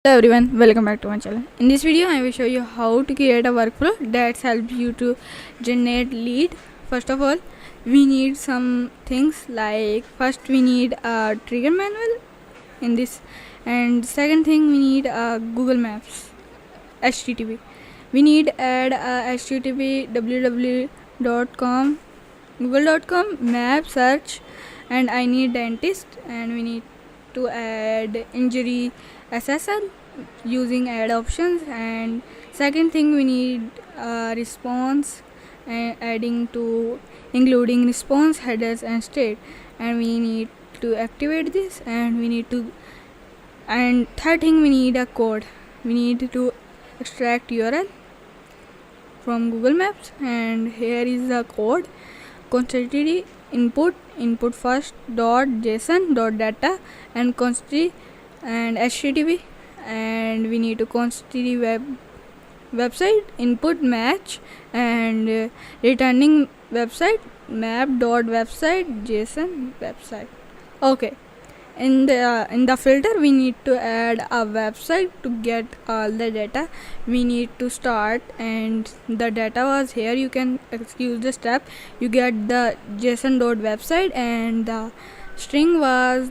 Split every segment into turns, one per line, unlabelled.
Hello everyone, welcome back to my channel. In this video I will show you how to create a workflow that helps you to generate lead. First of all, we need some things like first we need a trigger manual in this, and second thing we need a Google Maps HTTP. We need add a HTTP www.com google.com map search, and I need dentist, and we need to add injury SSL using add options, and second thing we need a response adding to including response headers and state, and we need to activate this, and third thing we need a code. We need to extract URL from Google Maps, and here is the code. Constantly input first dot json dot data and constantly and http, and we need to constantly website input match, and returning website map dot website json website. Okay, in the filter we need to add a website to get all the data. We need to start, and the data was here. You can excuse the step. You get the json dot website, and the string was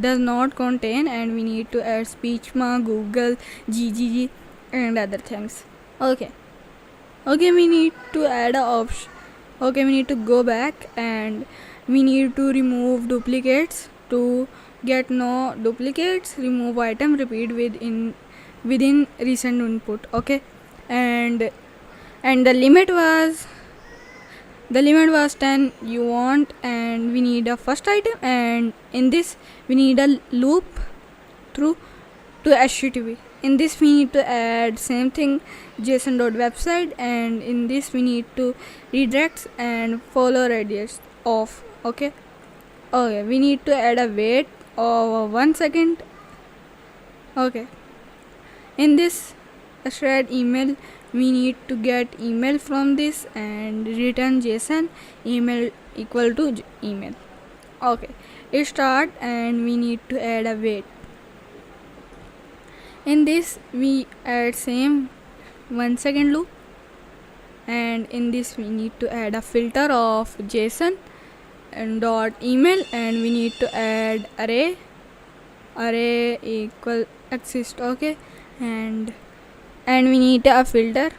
does not contain, and we need to add speechma google ggg and other things. Okay, we need to add a option. Okay, we need to go back, and we need to remove duplicates. To get no duplicates, remove item, repeat within recent input. Okay, and the limit was 10 you want, and we need a first item, and in this we need a loop through to http. In this we need to add same thing json.website, and in this we need to redirects and follow radius off. Okay, we need to add a wait of 1 second. Okay, in this thread email we need to get email from this and return json email equal to email. Okay, it start, and we need to add a wait. In this we add same 1 second loop, and in this we need to add a filter of json and dot email, and we need to add array equal exist. Okay, and we need a filter.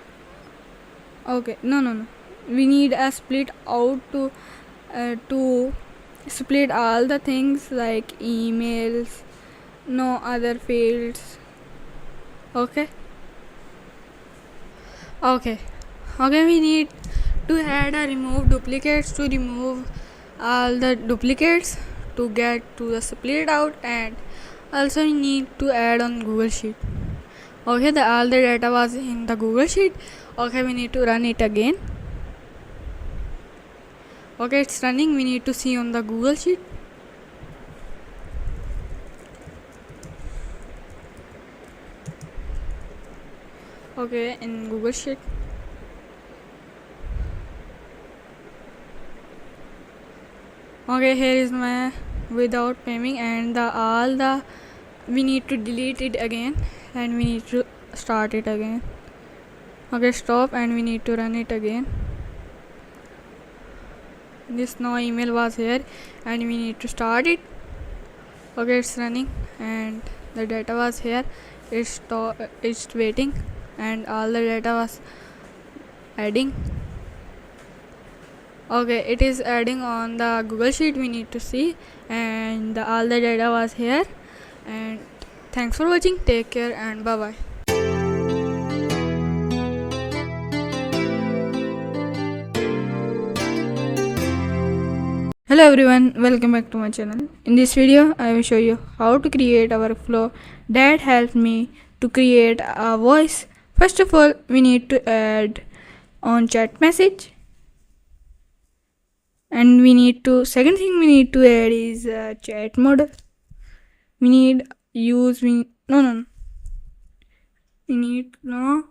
Okay, no, we need a split out to split all the things like emails, no other fields. Okay, we need to add a remove duplicates to remove all the duplicates to get to the split out, and also we need to add on Google Sheet. Okay, all the data was in the Google Sheet. Okay, we need to run it again. Okay, it's running. We need to see on the Google Sheet. Okay, in Google Sheet. Okay, here is my without paying, and all the we need to delete it again, and we need to start it again. Okay, stop, and we need to run it again. This no email was here, and we need to start it. Okay, it's running, and the data was here. It's waiting, and all the data was adding. Okay, it is adding on the Google Sheet. We need to see, and all the data was here. And thanks for watching. Take care, and bye bye. Hello everyone, welcome back to my channel. In this video I will show you how to create a workflow that helps me to create a voice. First of all, we need to add on chat message, and second thing we need to add is chat model. We need use we no we need no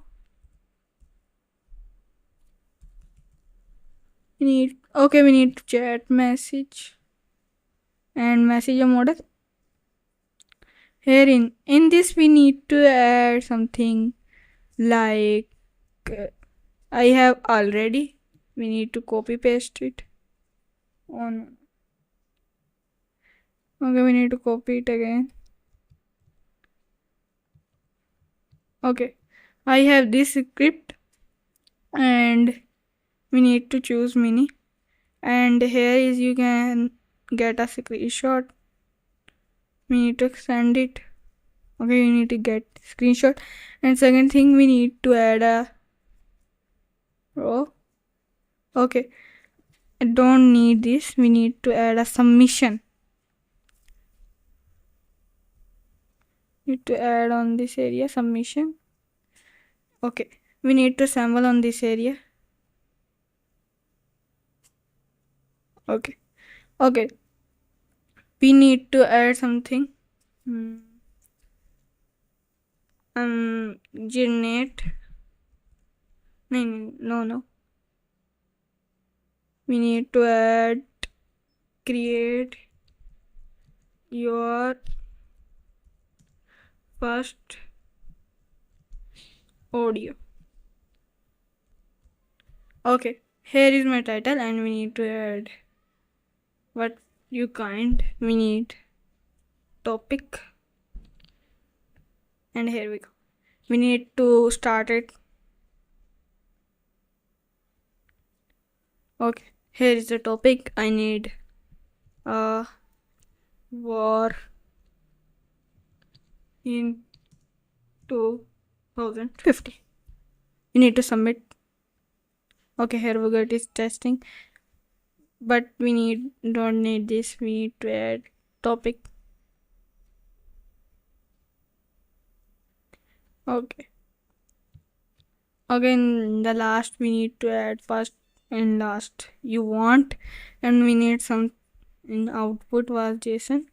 we need okay we need chat message and message model. Here in this we need to add something like I have already. We need to copy paste it on. Okay, we need to copy it again. Okay, I have this script and we need to choose mini, and here is you can get a screenshot. We need to send it. Okay, you need to get screenshot, and second thing we need to add a row. Okay, I don't need this. We need to add a submission. Need to add on this area submission. Okay, we need to sample on this area. Okay, we need to add something. Generate. No. We need to add create your first audio. Okay, here is my title, and we need to add what you kind. We need topic, and here we go. We need to start it. Okay, here is the topic. I need a war in 2050. We need to submit. Okay, here we go. It is testing, but we don't need this. We need to add topic. Okay, again the last we need to add first and last you want, and we need some in output was JSON.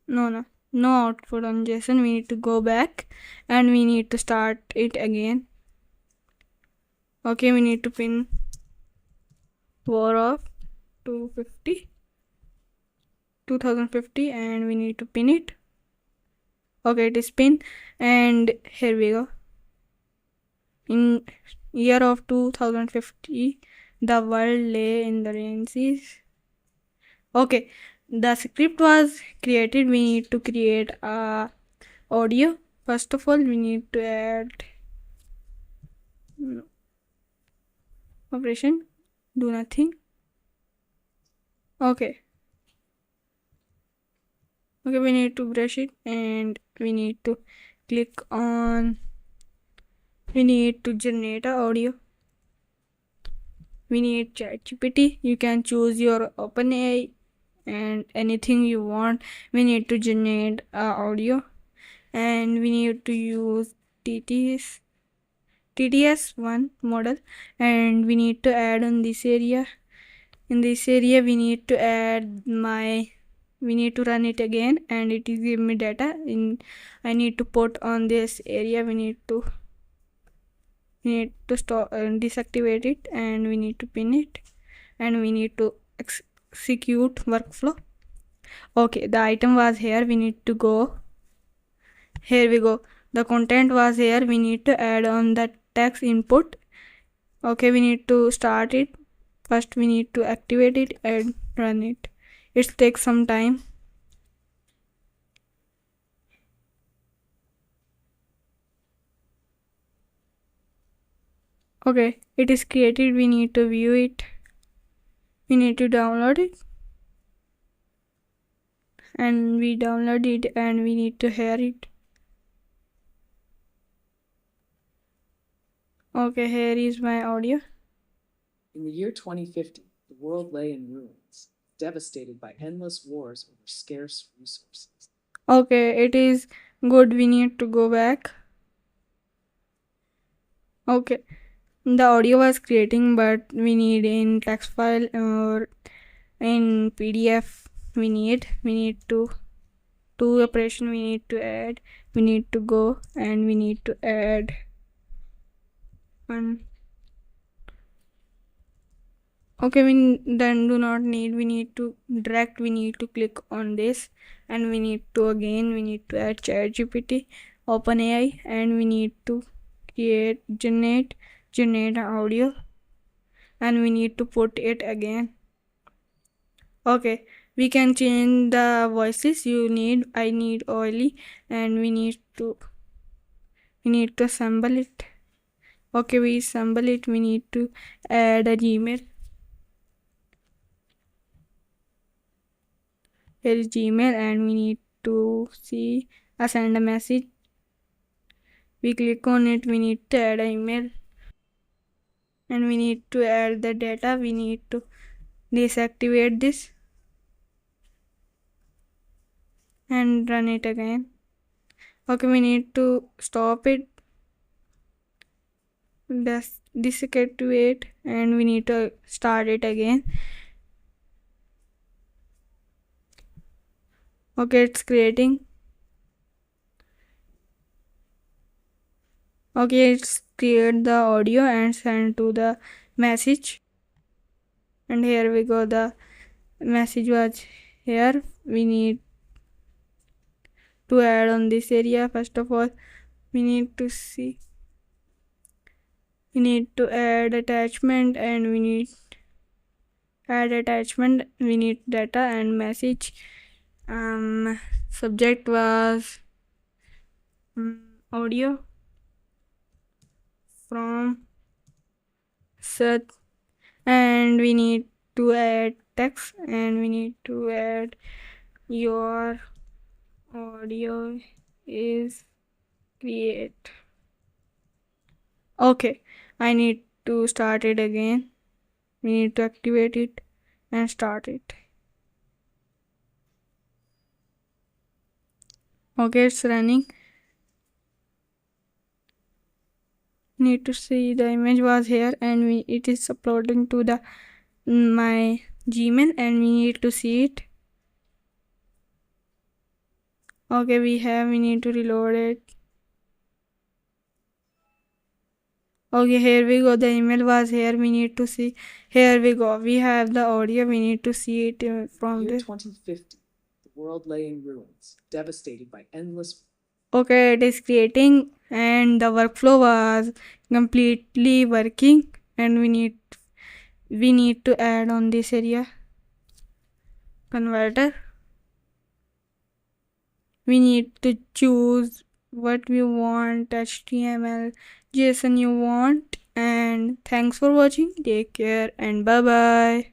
No output on JSON. We need to go back and we need to start it again. Okay, we need to pin war of 2050 and we need to pin it. Okay, it is pinned, and here we go. In year of 2050 the world lay in the rains. Okay, the script was created. We need to create a audio. First of all, we need to add operation, do nothing. Okay, we need to brush it, and we need to click on, we need to generate a audio. We need ChatGPT. You can choose your OpenAI and anything you want. We need to generate audio, and we need to use TTS1 model, and we need to add on this area. In this area we need to add we need to run it again, and it is give me data. I need to put on this area. We need to stop deactivate it, and we need to pin it, and we need to execute workflow. Okay, the item was here. We need to go, here we go. The content was here. We need to add on the text input. Okay, we need to start it. First we need to activate it and run it. It takes some time. Okay, it is created. We need to view it. We need to download it, and we download it, and we need to hear it. Okay, here is my audio.
In the year 2050, the world lay in ruins, devastated by endless wars over scarce resources.
Okay, it is good. We need to go back. Okay, the audio was creating, but we need in text file or in PDF. We need to two operation. We need to add. We need to go, and we need to add one. Okay, we then do not need, we need to direct, we need to click on this, and we need to add ChatGPT, OpenAI, and we need to generate audio, and we need to put it again. Okay, we can change the voices. I need oily, and we need to assemble it. Okay, we assemble it. We need to add a Gmail. Here is Gmail, and we need to send a message. We click on it. We need to add an email, and we need to add the data. We need to deactivate this and run it again. Okay, we need to stop it, deactivate, and we need to start it again. Okay, it's creating. Okay, it's create the audio and send to the message. And here we go, the message was here. We need to add on this area. First of all, we need to add attachment, and we need data and message. Subject was audio from search, and we need to add text, and we need to add your audio is create. Okay, I need to start it again. We need to activate it and start it. Okay, it's running. Need to see the image was here, and it is uploading to the my Gmail, and we need to see it. Okay, we need to reload it. Okay, here we go, the email was here. We need to see. Here we go, we have the audio. We need to see it from
Year
the
2050, the world lay in ruins, devastated by endless.
Okay, it is creating, and the workflow was completely working, and we need to add on this area converter. We need to choose what we want, HTML, JSON you want. And thanks for watching. Take care and bye bye.